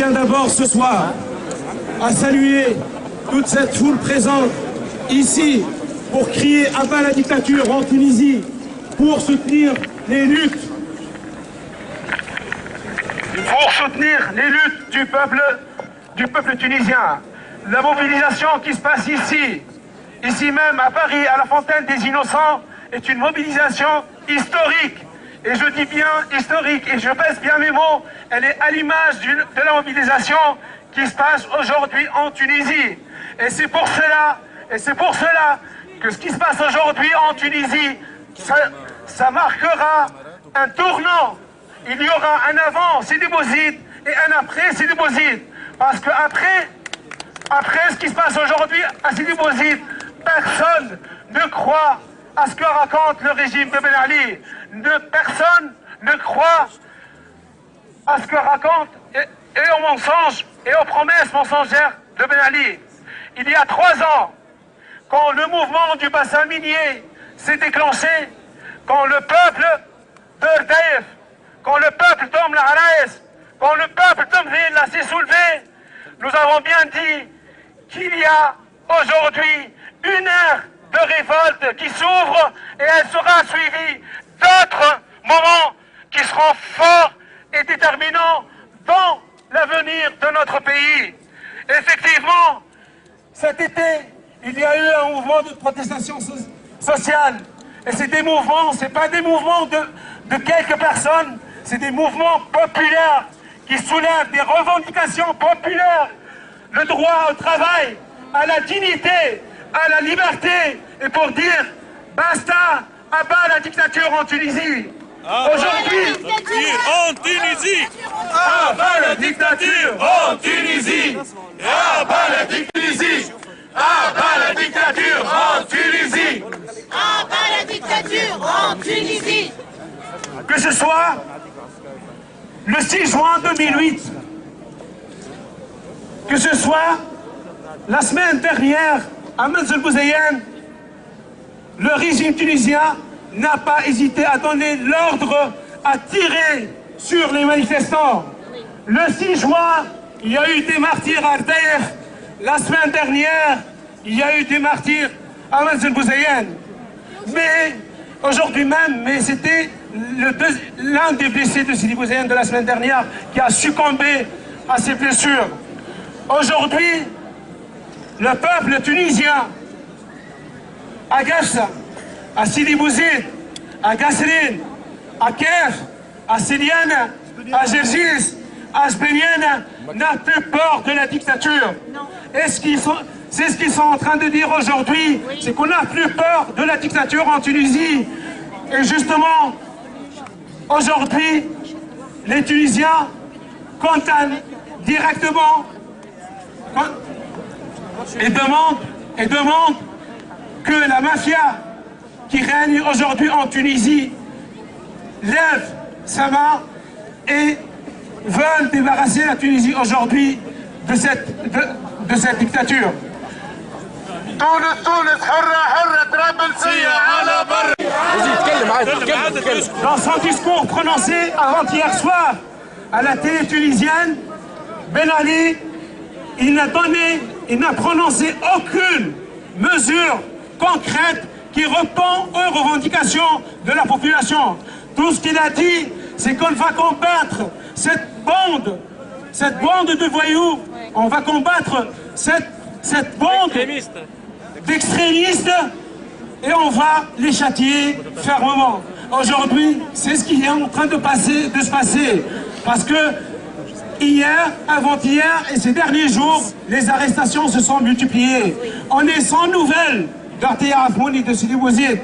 tiens d'abord ce soir à saluer toute cette foule présente ici pour crier à bas la dictature en Tunisie, pour soutenir les luttes. Pour soutenir les luttes du peuple tunisien. La mobilisation qui se passe ici même à Paris, à la Fontaine des Innocents, est une mobilisation historique. Et je dis bien historique, et je pèse bien mes mots, elle est à l'image de la mobilisation qui se passe aujourd'hui en Tunisie. Et c'est pour cela que ce qui se passe aujourd'hui en Tunisie, ça marquera un tournant. Il y aura un avant Sidi Bouzid et un après Sidi Bouzid. Parce que après ce qui se passe aujourd'hui à Sidi Bouzid, personne ne croit à ce que raconte le régime de Ben Ali. Personne ne croit à ce que raconte et aux mensonges et aux promesses mensongères de Ben Ali. Il y a 3 ans, quand le mouvement du bassin minier s'est déclenché, quand le peuple de Daïf, quand le peuple d'Om Laharaïs, quand le peuple d'Omville s'est soulevé, nous avons bien dit qu'il y a aujourd'hui une ère de révolte qui s'ouvre et elle sera suivie d'autres moments qui seront forts et déterminants dans l'avenir de notre pays. Effectivement, cet été, il y a eu un mouvement de protestation sociale. Et c'est des mouvements, c'est pas des mouvements de quelques personnes, c'est des mouvements populaires qui soulèvent des revendications populaires. Le droit au travail, à la dignité, à la liberté, et pour dire basta, à bas la dictature en Tunisie. Aujourd'hui, en Tunisie, à bas la dictature en Tunisie, à bas la dictature, à bas la dictature en Tunisie, à bas la dictature en Tunisie. Que ce soit le 6 juin 2008, que ce soit la semaine dernière à Mansour Bouzaïen, le régime tunisien n'a pas hésité à donner l'ordre à tirer sur les manifestants. Le 6 juin, il y a eu des martyrs à Ardaïr. La semaine dernière, il y a eu des martyrs à Mansour Bouzaïen. Mais aujourd'hui même, c'était l'un des blessés de Sidi Bouzaïen de la semaine dernière qui a succombé à ses blessures. Aujourd'hui, le peuple tunisien, à Gafsa, à Sidi Bouzid, à Gasserine, à Kef, à Siliane, à Gergis, à Sbenienne, n'a plus peur de la dictature. C'est ce qu'ils sont en train de dire aujourd'hui, c'est qu'on n'a plus peur de la dictature en Tunisie. Et justement, aujourd'hui, les Tunisiens condamnent directement et demandent que la mafia qui règne aujourd'hui en Tunisie lève sa main et veulent débarrasser la Tunisie aujourd'hui de cette dictature. Dans son discours prononcé avant-hier soir à la télé tunisienne, Ben Ali, il n'a prononcé aucune mesure concrète qui répond aux revendications de la population. Tout ce qu'il a dit, c'est qu'on va combattre cette bande de voyous, on va combattre cette bande d'extrémistes et on va les châtier fermement. Aujourd'hui, c'est ce qui est en train de se passer. Parce que hier, avant-hier et ces derniers jours, les arrestations se sont multipliées. On est sans nouvelles d'Artia Afmouni de Sidi Bouzid.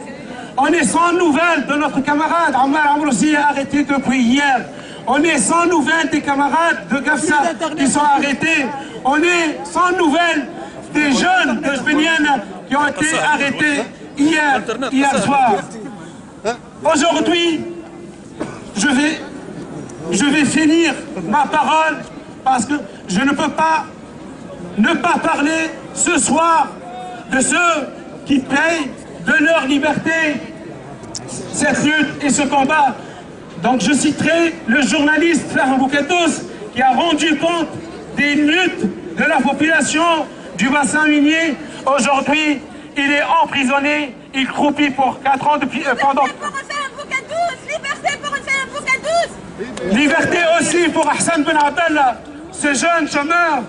On est sans nouvelles de notre camarade Ammar Amroussi arrêté depuis hier. On est sans nouvelles des camarades de Gafsa qui sont arrêtés. On est sans nouvelles des jeunes de Sbenienne qui ont été arrêtés hier soir. Aujourd'hui, je vais finir ma parole parce que je ne peux pas ne pas parler ce soir de ceux qui payent de leur liberté cette lutte et ce combat. Donc je citerai le journaliste Ferhan Bouketous qui a rendu compte des luttes de la population du bassin minier. Aujourd'hui, il est emprisonné, il croupit pour 4 ans depuis, pendant... Liberté pour Hussein Boukadous. Liberté aussi pour Hassan Ben Abdallah, ce jeune chômeur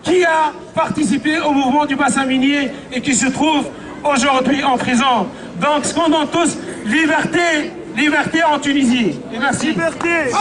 qui a participé au mouvement du bassin minier et qui se trouve aujourd'hui en prison. Donc, scandons tous, liberté, liberté en Tunisie. Et merci. Liberté.